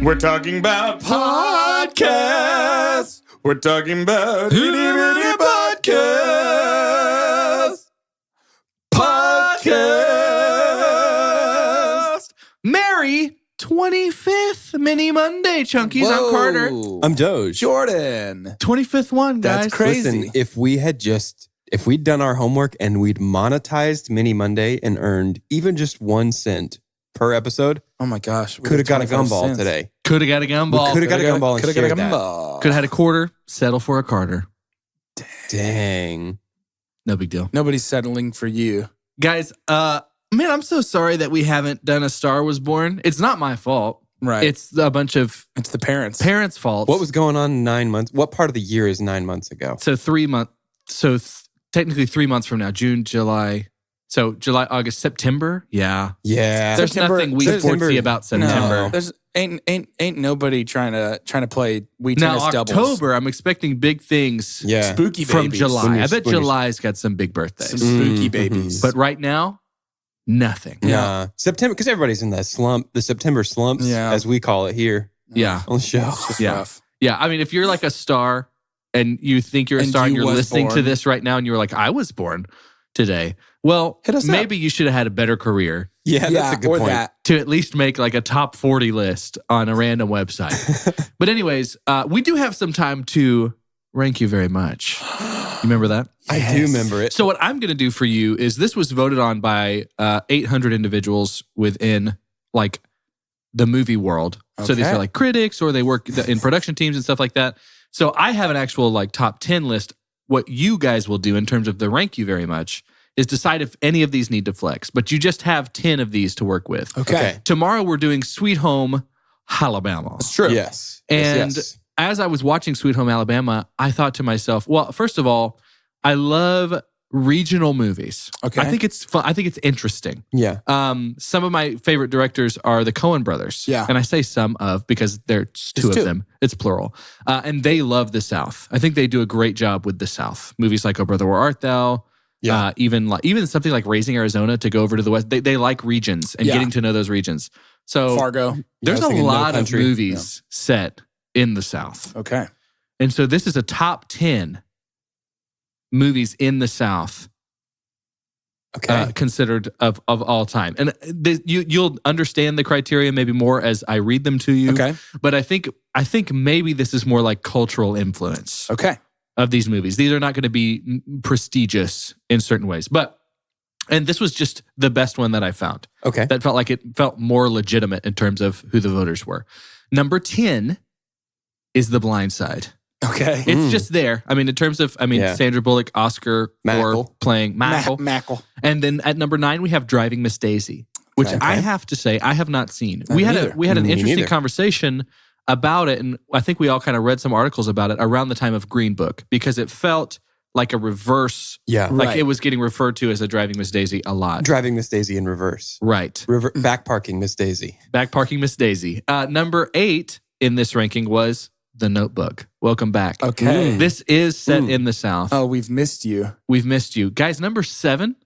We're talking about podcasts. We're talking about itty-bitty podcasts. Podcast. Merry 25th Mini Monday, Chunkies. I'm Carter. I'm Doge. Jordan. 25th one, guys. That's crazy. Listen, if we'd done our homework and we'd monetized Mini Monday and earned even just 1 cent per episode, Oh my gosh. could have got a gumball today. Could have got a gumball. Could have got a gumball and Could have got a shared that. gumball. Could have had a quarter. Settle for a Carter. Dang. No big deal. Nobody's settling for you. Guys, man, I'm so sorry that we haven't done A Star Was Born. It's not my fault. Right. It's a bunch of It's the parents. parents' faults. What was going on 9 months? What part of the year is 9 months ago? So 3 months. So technically 3 months from now, June, July. So July, August, September. Yeah. Yeah. There's September- nothing we September- foresee about September. No, there's ain't nobody trying to play Wii Now tennis doubles. October, I'm expecting big things Yeah. Spooky from babies. July. When I you're- bet when you're- July's got some big birthdays. Some spooky Mhm. babies. But right now, nothing. Yeah. September, because everybody's in that slump, the September slumps, Yeah. as we call it here Yeah. on the show. It's just Yeah. rough. Yeah. I mean, if you're like a star and you think you're a And star and you you're was listening to born. this right now and you're like, I was born today. Well, Hit us up. maybe you should have had a better career Yeah, that's a good or point. that. to at least make like a top 40 list on a random website. But anyways, we do have some time to rank you very much. You remember that? I do remember it. So what I'm going to do for you is this was voted on by 800 individuals within like the movie world. So these Okay. are like critics or they work in production teams and stuff like that. So I have an actual like top 10 list. What you guys will do in terms of the rank you very much is decide if any of these need to flex. But you just have 10 of these to work with. Okay. Tomorrow we're doing Sweet Home Alabama. It's true. Yes. And Yes. as I was watching Sweet Home Alabama, I thought to myself, well, first of all, I love regional movies. Okay. I think it's fun. I think it's interesting. Yeah. Some of my favorite directors are the Coen brothers. Yeah. And I say some of because there's two of two. them. It's plural. And they love the South. I think they do a great job with the South. Movies like Oh Brother, Where Art Thou? Yeah. Even something like Raising Arizona to go over to the West. They like regions and Yeah. getting to know those regions. So Fargo. there's I was a thinking No lot of Country. movies set in the South. Okay. And so this is a top 10 movies in the South Okay. considered of all time. And you'll understand the criteria maybe more as I read them to you. Okay. But I think maybe this is more like cultural influence Okay. of these movies. These are not going to be prestigious in certain ways. And this was just the best one that I found. Okay. That felt like it felt more legitimate in terms of who the voters were. Number 10 is The Blind Side. Okay. It's just there. I mean, in terms of, Yeah. Sandra Bullock, Oscar for Mackle. playing Mackle. Mackle. And then at number 9, we have Driving Miss Daisy, which Okay. I have to say I have not seen. Not We had neither. an Me interesting neither. conversation about it, and I think we all kind of read some articles about it around the time of Green Book because it felt like a reverse, Yeah. like Right. it was getting referred to as a Driving Miss Daisy a lot. Driving Miss Daisy in reverse. Right. Back parking Miss Daisy. Back parking Miss Daisy. Number 8 in this ranking was The Notebook. Welcome back. Okay. This is set in the South. Oh, we've missed you. We've missed you. Guys, number 7,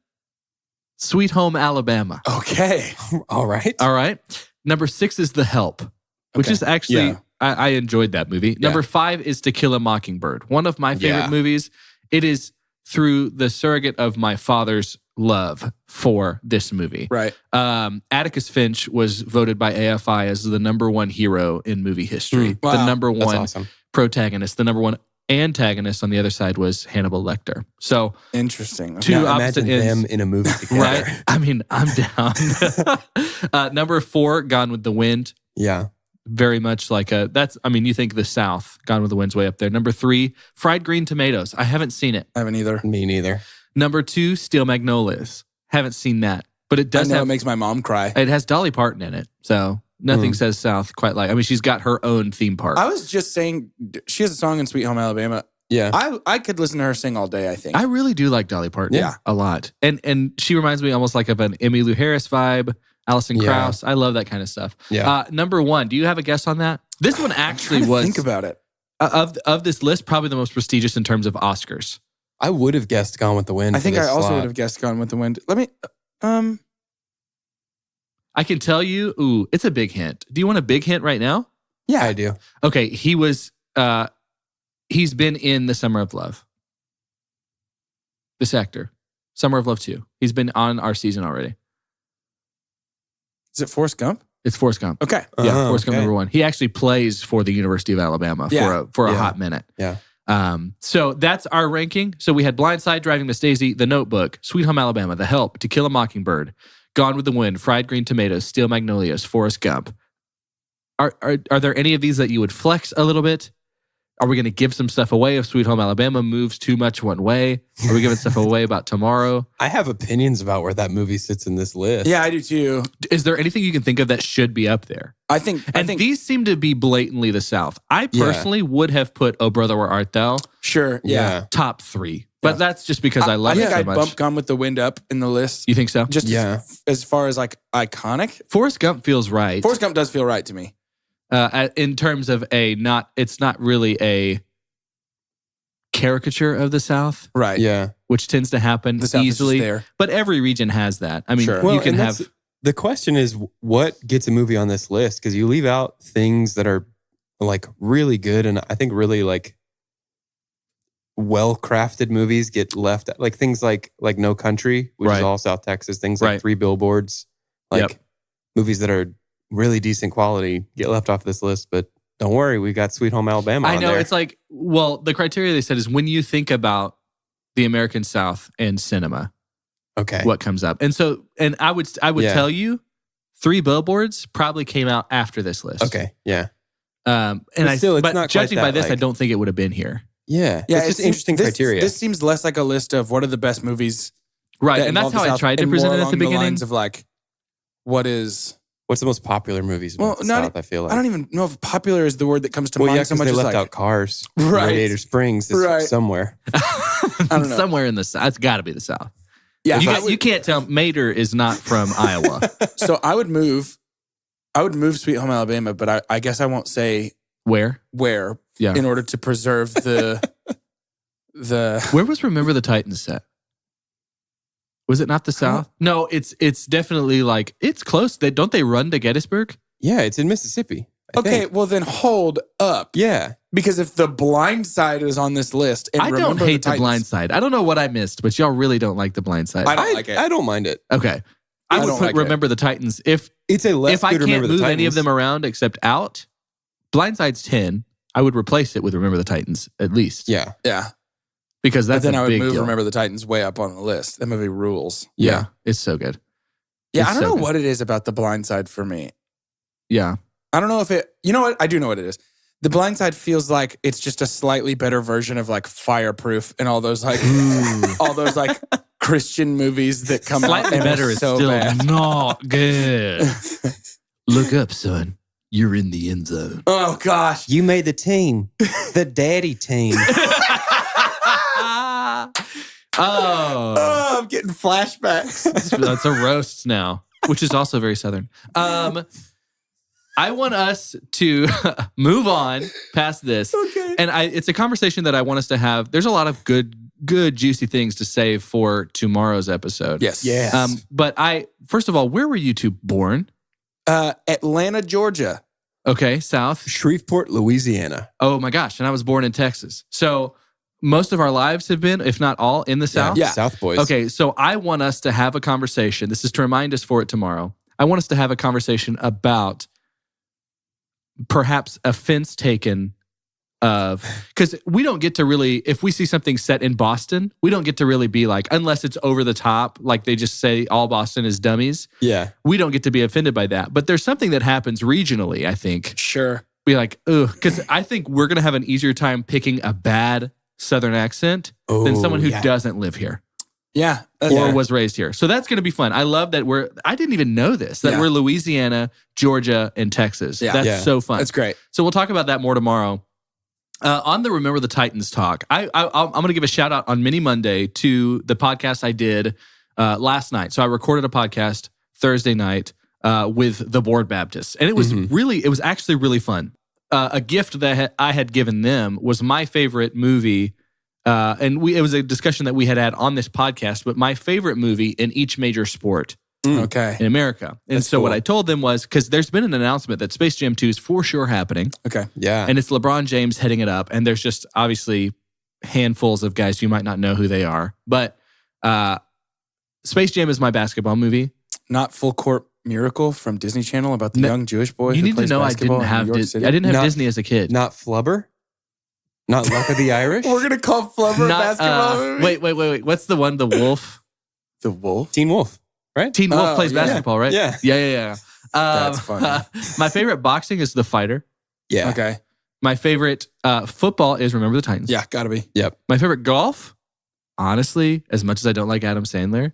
Sweet Home Alabama. Okay. All right. All right. Number 6 is The Help, which Okay. is actually, Yeah. I enjoyed that movie. Number 5 is To Kill a Mockingbird, one of my favorite Yeah. movies. It is through the surrogate of my father's love for this movie. Right. Atticus Finch was voted by AFI as the number 1 hero in movie history. Wow. The number That's 1 awesome. protagonist. The number 1 antagonist on the other side was Hannibal Lecter. So Interesting. Two Now opposite imagine ends. them in a movie together. right. I mean, I'm down. Number 4, Gone with the Wind. Yeah. Very much like you think the South, Gone with the Wind's way up there. Number 3, Fried Green Tomatoes. I haven't seen it. I haven't either. Me neither. Number 2, Steel Magnolias. Haven't seen that. But it I does know have, it makes my mom cry. it has Dolly Parton in it. So nothing says South quite like, she's got her own theme park. I was just saying, she has a song in Sweet Home Alabama. Yeah. I could listen to her sing all day, I think. I really do like Dolly Parton. Yeah. A lot. And she reminds me almost like of an Emmylou Harris vibe. Alison Yeah. Krauss. I love that kind of stuff. Yeah. Number 1, do you have a guess on that? This one actually was, think about it. of this list, probably the most prestigious in terms of Oscars. I would have guessed Gone with the Wind. I think for I this also slot. would have guessed Gone with the Wind. Let me. I can tell you, it's a big hint. Do you want a big hint right now? Yeah, I do. Okay, he's been in The Summer of Love. This actor. Summer of Love 2. He's been on our season already. Is it Forrest Gump? It's Forrest Gump. Okay. Yeah, Forrest Gump okay. number 1. He actually plays for the University of Alabama for a Yeah. hot minute. Yeah. So that's our ranking. So we had Blindside, Driving Miss Daisy, The Notebook, Sweet Home Alabama, The Help, To Kill a Mockingbird, Gone with the Wind, Fried Green Tomatoes, Steel Magnolias, Forrest Gump. Are there any of these that you would flex a little bit? Are we going to give some stuff away if Sweet Home Alabama moves too much one way? Are we giving stuff away about Tomorrow? I have opinions about where that movie sits in this list. Yeah, I do too. Is there anything you can think of that should be up there? I think These seem to be blatantly the South. I personally would have put Oh Brother Where Art Thou sure. Yeah. top 3. But that's just because I love I it think so I'd much. bump Gone with the Wind up in the list. You think so? Just as far as like iconic. Forrest Gump feels right. Forrest Gump does feel right to me. In terms of it's not really a caricature of the South, Right. Yeah. which tends to happen The South is just easily. there. But every region has that. I mean, Sure. you can and have. the question is, what gets a movie on this list? Because you leave out things that are like really good and I think really like well-crafted movies get left, like things like No Country, which Right. is all South Texas, things like Right. Three Billboards, like Yep. movies that are really decent quality get left off this list. But don't worry, we got Sweet Home Alabama I on know there. it's like, well, the criteria they said is when you think about the American South and cinema, Okay. what comes up. And so, and I would Yeah. tell you, Three Billboards probably came out after this list. Okay. Yeah. And But still, it's but not quite judging by that, this, I like- don't think it would have been here. Yeah. Yeah, It's just interesting criteria. This seems less like a list of what are the best movies. Right. that And that's involve the how I South tried to and present more it at the along beginning. lines of like, what is? What's the most popular movies about the not- South, I feel like? I don't even know if popular is the word that comes to Well, mind yeah, so because much they as left like out Cars. Right. Radiator Springs is Right. somewhere. I don't know. Somewhere in the South. It's got to be the South. yeah. You can't tell. Mater is not from Iowa. So I would move Sweet Home Alabama, but I guess I won't say Where? where Yeah. in order to preserve the Where was Remember the Titans set? Was it not the South? No, it's definitely like, it's close. Don't they run to Gettysburg? Yeah, it's in Mississippi. I Okay, think. well then hold up. Yeah. Because if The Blind Side is on this list, and I don't Remember hate the Titans- Blind Side. I don't know what I missed, but y'all really don't like the Blind Side. I don't like it. I don't mind it. Okay. I would don't put like it. Remember the Titans. If It's a less if I good can't Remember the move any of Titans. them around except out, Blind Side's 10. I would replace it with Remember the Titans at least. Yeah. Yeah. Because But that's then a I would big move deal. Remember the Titans way up on the list. That movie rules. Yeah, it's so good. Yeah, It's I don't so know good. what it is about The Blind Side for me. Yeah. I don't know if it, you know what? I do know what it is. The Blind Side feels like it's just a slightly better version of like Fireproof and all those like Christian movies that come out Slightly and better are is so still bad. not good. Look up, son. You're in the end zone. Oh gosh. You made the team. The daddy team. Oh. Oh, I'm getting flashbacks. That's a roast now, which is also very Southern. I want us to move on past this. Okay. And it's a conversation that I want us to have. There's a lot of good, juicy things to save for tomorrow's episode. Yes. Yes. But first of all, where were you two born? Atlanta, Georgia. Okay, South. Shreveport, Louisiana. Oh my gosh. And I was born in Texas. So most of our lives have been, if not all, in the South. Yeah. South Boys. Okay, so I want us to have a conversation. This is to remind us for it tomorrow. I want us to have a conversation about perhaps offense taken of, because we don't get to really, if we see something set in Boston, we don't get to really be like, unless it's over the top, like they just say all Boston is dummies. Yeah. We don't get to be offended by that. But there's something that happens regionally, I think. Sure. Be like, ugh, because I think we're going to have an easier time picking a bad Southern accent than someone who doesn't live here. Yeah. Or was raised here. So that's going to be fun. I love that I didn't even know this, that we're Louisiana, Georgia, and Texas. Yeah. That's so fun. That's great. So we'll talk about that more tomorrow. On the Remember the Titans talk, I'm going to give a shout out on Mini Monday to the podcast I did last night. So I recorded a podcast Thursday night with the Board Baptists. And it was it was actually really fun. A gift that I had given them was my favorite movie. And it was a discussion that we had on this podcast, but my favorite movie in each major sport Okay. in America. And That's so cool. what I told them was, because there's been an announcement that Space Jam 2 is for sure happening. Okay. Yeah. And it's LeBron James heading it up. And there's just obviously handfuls of guys you might not know who they are. But Space Jam is my basketball movie. Not Full Court Miracle from Disney Channel about the young Jewish boy. You who need to plays know I basketball didn't in have New York Disney. City? I didn't have Not- Disney as a kid. Not Flubber? Not Luck of the Irish? We're gonna call Flubber a basketball movie. Wait. What's the one? The Wolf? The Wolf. Teen Wolf, right? Teen Wolf Oh, plays yeah. basketball, right? Yeah. Yeah. That's funny. My favorite boxing is The Fighter. Yeah. Okay. My favorite football is Remember the Titans. Yeah, gotta be. Yep. My favorite golf, honestly, as much as I don't like Adam Sandler,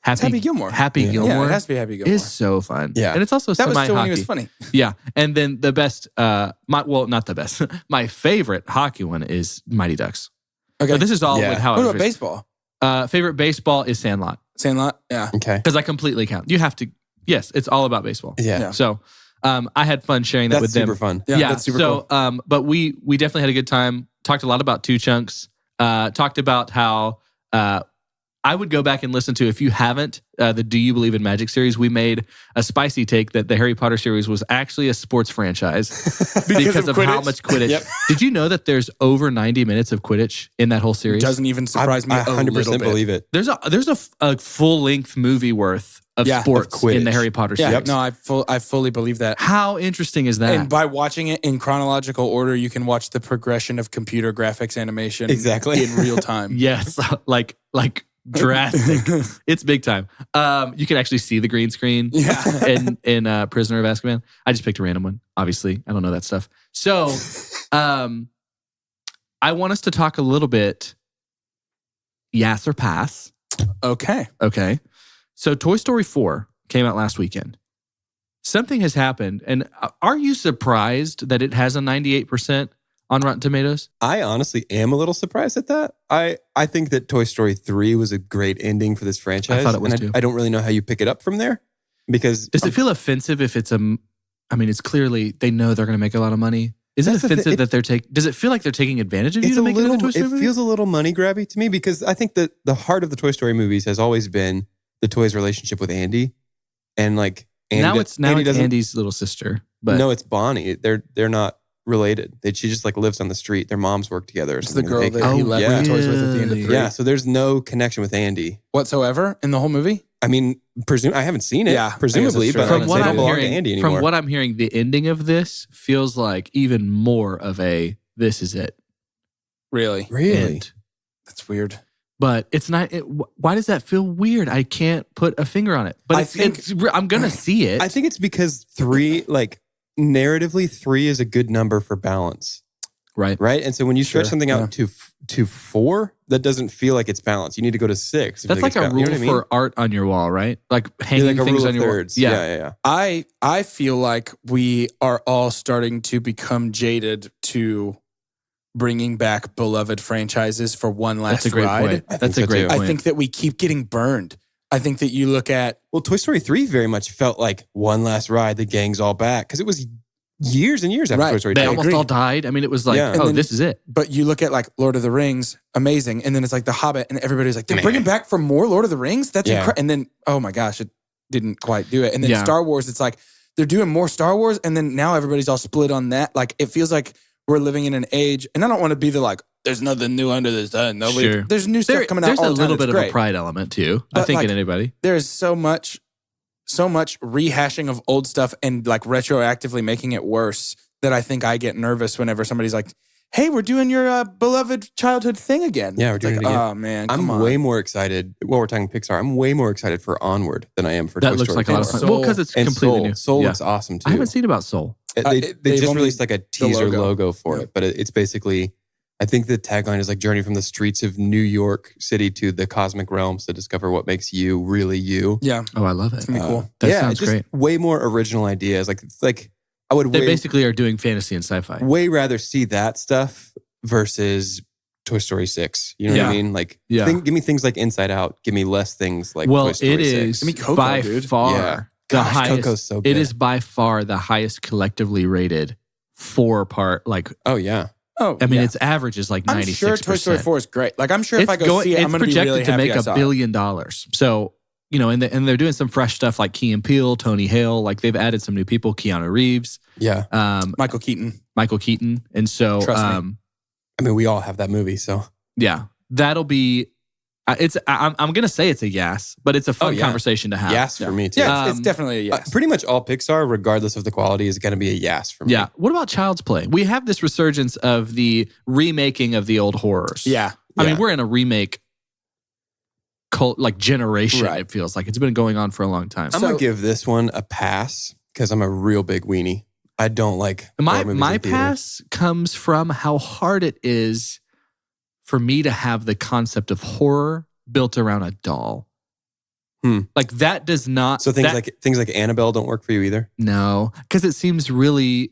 It's Happy Gilmore. Happy Yeah. Gilmore Yeah, it has to be Happy Gilmore. is so fun. Yeah. And it's also that was still when semi-hockey. he was funny. Yeah. And then the best, not the best. My favorite hockey one is Mighty Ducks. Okay. So this is all Yeah. with how What I about baseball? Favorite baseball is Sandlot. Sandlot? Yeah. Okay. Because I completely count. You have to, yes, it's all about baseball. Yeah. Yeah. So I had fun sharing that That's with them. super fun. Yeah, that's super so, cool. but we definitely had a good time. Talked a lot about Two Chunks. Talked about how I would go back and listen to, if you haven't, the Do You Believe in Magic series. We made a spicy take that the Harry Potter series was actually a sports franchise because of how Quidditch? much Quidditch. Yep. Did you know that there's over 90 minutes of Quidditch in that whole series? Doesn't even surprise me I a 100% little bit. believe it. There's a full length movie worth of Yeah, of sports Quidditch. in the Harry Potter Yeah, series. no, I fully believe that. How interesting is that? And by watching it in chronological order, you can watch the progression of computer graphics animation Exactly. in real time. Yes, like drastic. It's big time. You can actually see the green screen Yeah. in Prisoner of Azkaban. I just picked a random one. Obviously, I don't know that stuff. So, I want us to talk a little bit. Yass or pass? Okay. Okay. So, Toy Story 4 came out last weekend. Something has happened, and are you surprised that it has a 98% on Rotten Tomatoes? I honestly am a little surprised at that. I think that Toy Story 3 was a great ending for this franchise. I thought it was and too. I don't really know how you pick it up from there because Does it feel offensive if it's it's clearly they know they're going to make a lot of money. Is it That's the thing. offensive that they're does it feel like they're taking advantage of you it's to a make it into a little, Toy Story it movie? feels a little money grabby to me because I think that the heart of the Toy Story movies has always been the toy's relationship with Andy. And like Andy now does- it's doesn't- Andy's little sister. But no, it's Bonnie. They're not related. She just like lives on the street. Their moms work together. Or It's the something. girl They- that he Oh, left yeah. the toys with at the end of Really? 3. Yeah, so there's no connection with Andy. Whatsoever in the whole movie? I mean, I haven't seen it. Yeah, I guess presumably, that's true. but from they what don't I'm belong to hearing, Andy anymore. from what I'm hearing, the ending of this feels like even more of a this is it. Really? really, end. That's weird. But it's not. Why does that feel weird? I can't put a finger on it. But I I'm gonna see it. I think it's because 3, like narratively, 3 is a good number for balance, right. right? And so when you stretch Sure, something yeah. out to 4, that doesn't feel like it's balanced. You need to go to 6. to That's feel like it's a balanced. rule You know what I mean? for art on your wall, right? Like Yeah, hanging like a things rule on of your thirds. wall. Yeah. I feel like we are all starting to become jaded to bringing back beloved franchises for one last That's a great ride. point. I think That's a so, great too. point. I think that we keep getting burned. I think that you look at Well, Toy Story 3 very much felt like one last ride. The gang's all back because it was years and years after Right. Toy Story They 2. almost agree. all died. I mean, it was like, Yeah. And oh, then- this is it. but you look at like Lord of the Rings, amazing, and then it's like The Hobbit, and everybody's like, they're bringing back for more Lord of the Rings. That's Yeah. incredible. And then oh my gosh, it didn't quite do it. And then Yeah. Star Wars, it's like they're doing more Star Wars, and then now everybody's all split on that. Like it feels like we're living in an age, and I don't want to be the like, there's nothing new under the sun. Nobody, Sure. there's new stuff coming out. There's all a the time. little It's bit of great. a pride element too. I But, think like, in anybody. There's so much rehashing of old stuff and like retroactively making it worse that I think I get nervous whenever somebody's like, hey, we're doing your beloved childhood thing again. Yeah, we're It's doing like, it again. oh man, I'm come on. way more excited. While we're talking Pixar, I'm way more excited for Onward than I am for That Toy looks Story like a lot of 4. fun. Well, because it's And completely Soul. new. Soul Yeah. looks awesome too. I haven't seen about Soul. They they've just only- released like a teaser logo. logo for Yeah. it, but it's basically, I think the tagline is like journey from the streets of New York City to the cosmic realms to discover what makes you really you. Yeah, Oh, I love it. it's gonna be cool. That yeah, sounds just great. way more original ideas. Like I would They way, basically are doing fantasy and sci-fi. way rather see that stuff versus Toy Story 6. You know what I Yeah. mean? Like, Yeah. give me things like Inside Out. Give me less things like Well, Toy Story it 6. is Give me Coco, by dude. far Yeah. Gosh, Coco's so good. It is by far the highest collectively rated 4-part. Like, Oh, yeah. Oh, I mean, yeah. its average is like I'm 96%. sure Toy Story 4 is great. Like, I'm sure if I go see it, I'm going to be really projected to happy make I saw $1 billion. So, you know, and they're doing some fresh stuff like Key and Peele, Tony Hale. Like, they've added some new people, Keanu Reeves, Yeah. Michael Keaton. And so, Trust me. I mean, we all have that movie, so. yeah, that'll be. I'm gonna say it's a yes, but it's a fun conversation to have. Yes for me, too. Yeah, it's definitely a yes. Pretty much all Pixar, regardless of the quality, is going to be a yes for me. Yeah. What about Child's Play? We have this resurgence of the remaking of the old horrors. Yeah. I mean, we're in a remake cult like generation. Right. It feels like it's been going on for a long time. I'm going to give this one a pass because I'm a real big weenie. I don't like horror movies My in theater. pass comes from how hard it is for me to have the concept of horror built around a doll. Like that does not. So things like Annabelle don't work for you either? No, because it seems really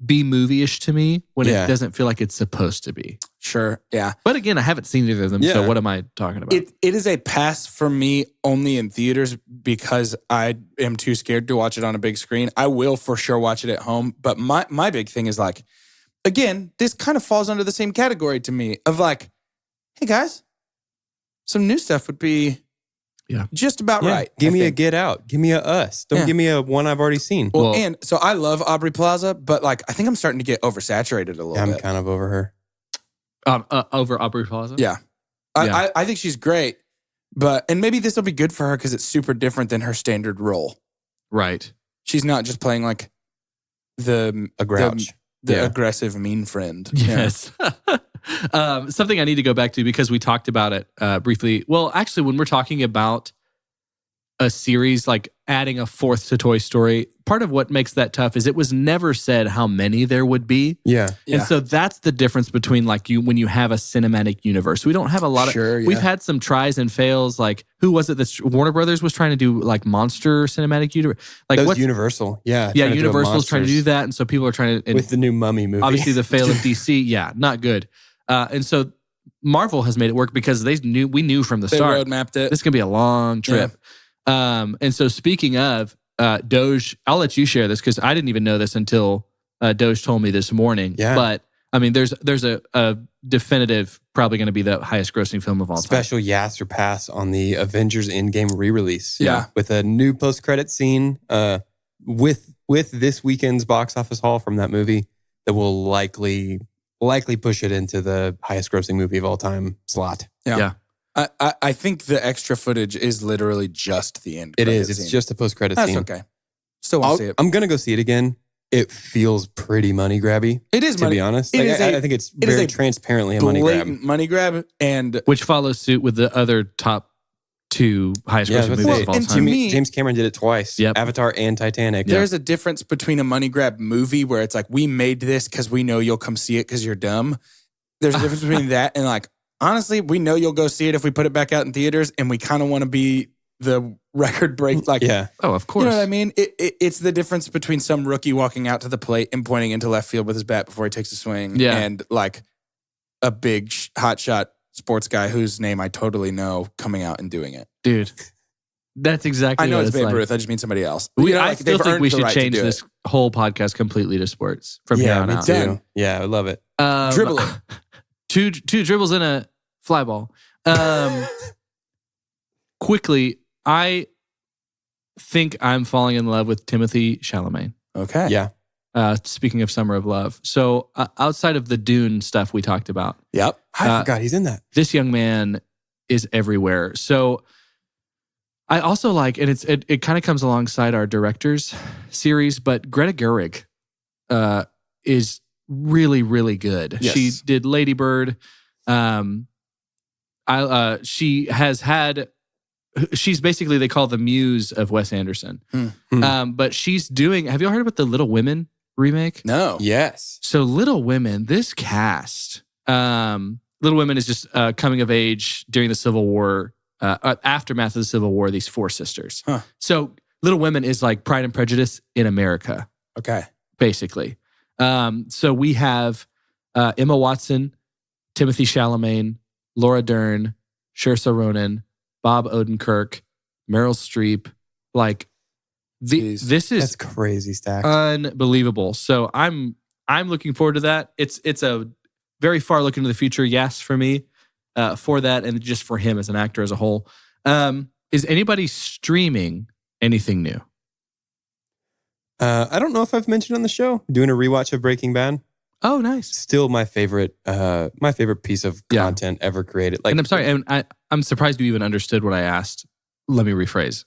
B-movie-ish to me when it doesn't feel like it's supposed to be. Sure, yeah. But again, I haven't seen either of them, so what am I talking about? It is a pass for me only in theaters because I am too scared to watch it on a big screen. I will for sure watch it at home, but my big thing is like, again, this kind of falls under the same category to me of like, hey guys, some new stuff would be just about right. Give me a Get Out. Give me a Us. Don't give me a one I've already seen. Well, and so I love Aubrey Plaza, but like I think I'm starting to get oversaturated a little bit. I'm kind of over her. Over Aubrey Plaza? Yeah. I think she's great, and maybe this will be good for her because it's super different than her standard role. Right. She's not just playing like A grouch. The aggressive mean friend. Yes. Something I need to go back to because we talked about it briefly. Well, actually, when we're talking about a series like adding a fourth to Toy Story, part of what makes that tough is it was never said how many there would be. Yeah. And so that's the difference between like when you have a cinematic universe. We don't have a lot of we've had some tries and fails. Like who was it that Warner Brothers was trying to do like monster cinematic universe? Like that was Universal. Yeah. Yeah, Universal's trying to do that. And so people are trying to with the new Mummy movie. Obviously the fail of DC, not good. And so Marvel has made it work because we knew from the start. They roadmapped it. This is gonna be a long trip. Yeah. And so speaking of Doge, I'll let you share this because I didn't even know this until Doge told me this morning. Yeah. But I mean, there's a definitive, probably going to be the highest grossing film of all time. Special Yass or pass on the Avengers Endgame re-release. Yeah. With a new post-credit scene with this weekend's box office haul from that movie that will likely push it into the highest grossing movie of all time slot. Yeah. I think the extra footage is literally just the end. It is. It's just a post-credit scene. That's okay. Still want to see it. I'm going to go see it again. It feels pretty money grabby. It is to be honest. I think it's very transparently a money grab. Money grab, and which follows suit with the other top two highest grossing movies of all and time. To me, James Cameron did it twice. Yep. Avatar and Titanic. There's a difference between a money grab movie where it's like, we made this because we know you'll come see it because you're dumb. There's a difference between that and like, honestly, we know you'll go see it if we put it back out in theaters, and we kind of want to be the record break. Like, oh, of course. You know what I mean? It's the difference between some rookie walking out to the plate and pointing into left field with his bat before he takes a swing, and like a big hotshot sports guy whose name I totally know coming out and doing it. Dude, that's exactly. I know what it's Babe like. Ruth. I just mean somebody else. I still think we should change this whole podcast completely to sports from here on out. Too. Yeah, I love it. Dribbling. Two dribbles and a fly ball. Quickly, I think I'm falling in love with Timothée Chalamet. Okay. Yeah. Speaking of Summer of Love. So outside of the Dune stuff we talked about. Yep. I forgot he's in that. This young man is everywhere. So I also like, and it kind of comes alongside our directors series, but Greta Gerwig is really, really good. Yes. She did Lady Bird. She's basically, they call the muse of Wes Anderson. But she's doing, have you all heard about the Little Women remake? No. Yes. So Little Women, this cast, Little Women is just coming of age during the Civil War, aftermath of the Civil War, these four sisters. Huh. So Little Women is like Pride and Prejudice in America. Okay. Basically. So we have Emma Watson, Timothée Chalamet, Laura Dern, Saoirse Ronan, Bob Odenkirk, Meryl Streep, like Jeez. This That's is crazy stacked. unbelievable. So I'm looking forward to that. It's a very far look into the future. Yes, for me, for that, and just for him as an actor as a whole. Is anybody streaming anything new? I don't know if I've mentioned on the show, doing a rewatch of Breaking Bad. Oh, nice. Still my favorite piece of content ever created. Like, And I'm sorry, and I'm surprised you even understood what I asked. Let me rephrase.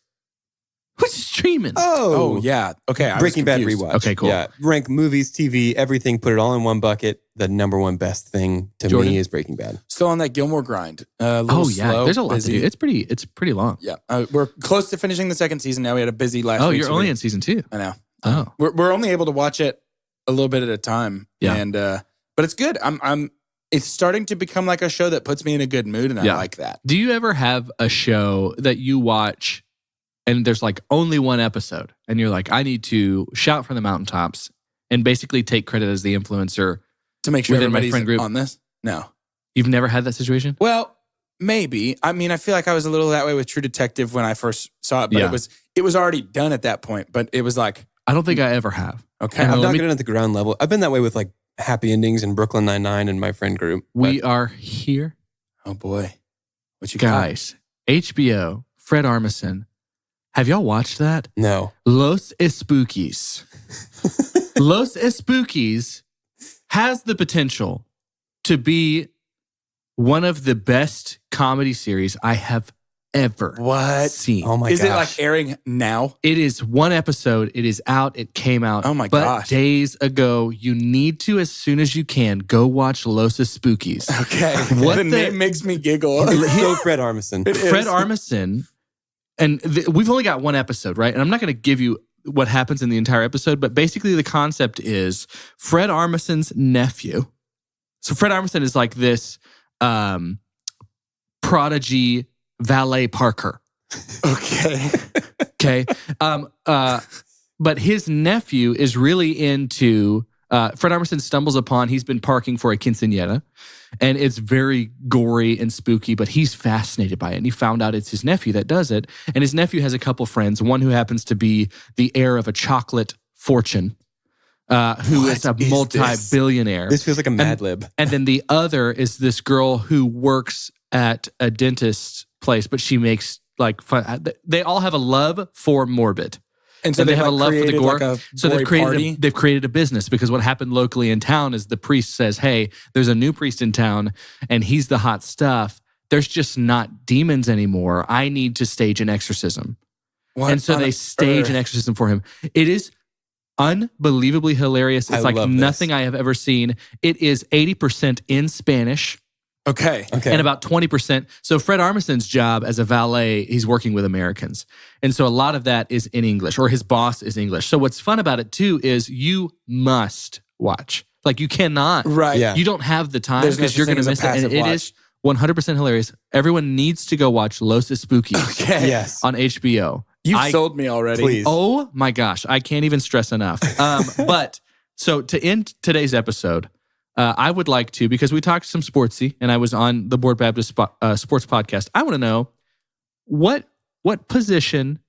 Who's streaming? Oh, yeah. Okay. I was Breaking Bad confused. rewatch. Okay, cool. Yeah, rank movies, TV, everything, put it all in one bucket. The number one best thing to Jordan? me is Breaking Bad. Still on that Gilmore grind. Oh yeah, slow, there's a lot busy. to do. It's pretty long. Yeah. We're close to finishing the second season now. We had a busy last Oh, week. you're so only we- in season 2. I know. Oh, We're only able to watch it a little bit at a time. Yeah. And but it's good. It's starting to become like a show that puts me in a good mood, and I like that. do you ever have a show that you watch and there's like only one episode and you're like, I need to shout from the mountaintops and basically take credit as the influencer To make sure within my everybody's friend group? on this? No. You've never had that situation? Well, maybe. I mean, I feel like I was a little that way with True Detective when I first saw it, but Yeah. it was already done at that point. But it was like, I don't think I ever have. okay, And I'm let not me- good at the ground level. I've been that way with like Happy Endings and Brooklyn Nine-Nine and my friend group. We are here. oh boy, what you got? Guys, HBO, Fred Armisen. Have y'all watched that? No. Los Espookies. Los Espookies has the potential to be one of the best comedy series I have ever What? seen. Oh my Is gosh. it like airing now? It is one episode. It is out. It came out. Oh my but gosh. days ago. You need to, as soon as you can, go watch Los Espookies. Okay. What the the- name makes me giggle. It's so Fred Armisen. It is. Fred Armisen, and we've only got one episode, right? And I'm not going to give you what happens in the entire episode, but basically the concept is Fred Armisen's nephew. So Fred Armisen is like this prodigy valet parker. Okay. Okay. But his nephew is really into Fred Armisen stumbles upon, he's been parking for a quinceañera, and it's very gory and spooky, but he's fascinated by it. And he found out it's his nephew that does it. And his nephew has a couple friends, one who happens to be the heir of a chocolate fortune, who is a What is multi-billionaire. This feels like a Mad Lib. And then the other is this girl who works at a dentist's place, but she makes like fun. They all have a love for morbid. And so And they they've have a like love for the created gore. like a So gory they've created a business, because what happened locally in town is the priest says, hey, there's a new priest in town and he's the hot stuff. There's just not demons anymore. I need to stage an exorcism. What And so on they stage earth? an exorcism for him. It is unbelievably hilarious. It's I like love this. nothing I have ever seen. It is 80% in Spanish. Okay. Okay. And about 20%. So Fred Armisen's job as a valet, he's working with Americans. And so a lot of that is in English, or his boss is English. So what's fun about it too is you must watch. Like you cannot. Right. Yeah. You don't have the time There's no because you're such going to thing as a miss it. And passive it is 100% hilarious. Everyone needs to go watch Los Espookies Okay. Yes. on HBO. You've sold me already. Please. Oh my gosh, I can't even stress enough. But so to end today's episode, I would like to, because we talked some sportsy, and I was on the Board Baptist Sports Podcast. I want to know what position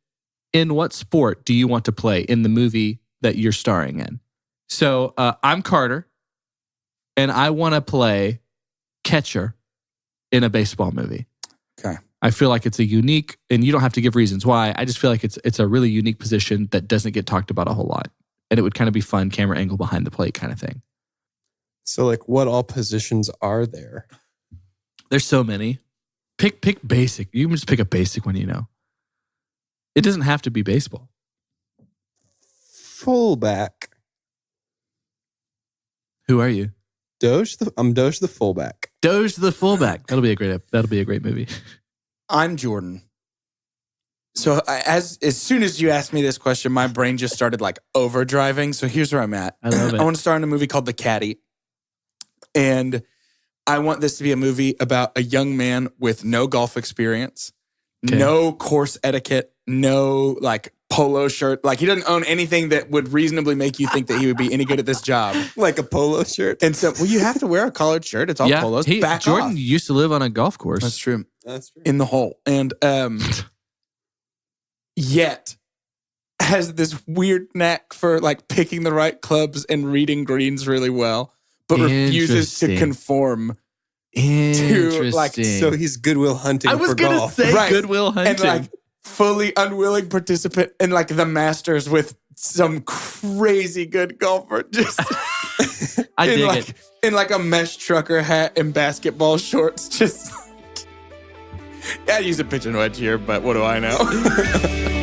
in what sport do you want to play in the movie that you're starring in? So I'm Carter, and I want to play catcher in a baseball movie. Okay. I feel like it's a unique, and you don't have to give reasons why. I just feel like it's a really unique position that doesn't get talked about a whole lot. And it would kind of be fun, camera angle behind the plate kind of thing. So, like, what all positions are there? There's so many. Pick basic. You can just pick a basic one, you know. It doesn't have to be baseball. Fullback. Who are you? I'm Doge the fullback. Doge the fullback. That'll be a great movie. I'm Jordan. So as soon as you asked me this question, my brain just started like overdriving. So here's where I'm at. I love it. I want to star in a movie called The Caddy. And I want this to be a movie about a young man with no golf experience, Okay. no course etiquette, no like polo shirt. Like he doesn't own anything that would reasonably make you think that he would be any good at this job. Like a polo shirt. And so, well, you have to wear a collared shirt. It's all polos. Back Jordan off. used to live on a golf course. That's true. That's true. In the hole. And yet has this weird knack for like picking the right clubs and reading greens really well, but refuses to conform to like. So he's Goodwill Hunting. I was for gonna golf. say Right. Goodwill Hunting. And like fully unwilling participant in like the Masters with some crazy good golfer. Just I dig like, it. in like a mesh trucker hat and basketball shorts. Just I'd use a pitching wedge here, but what do I know?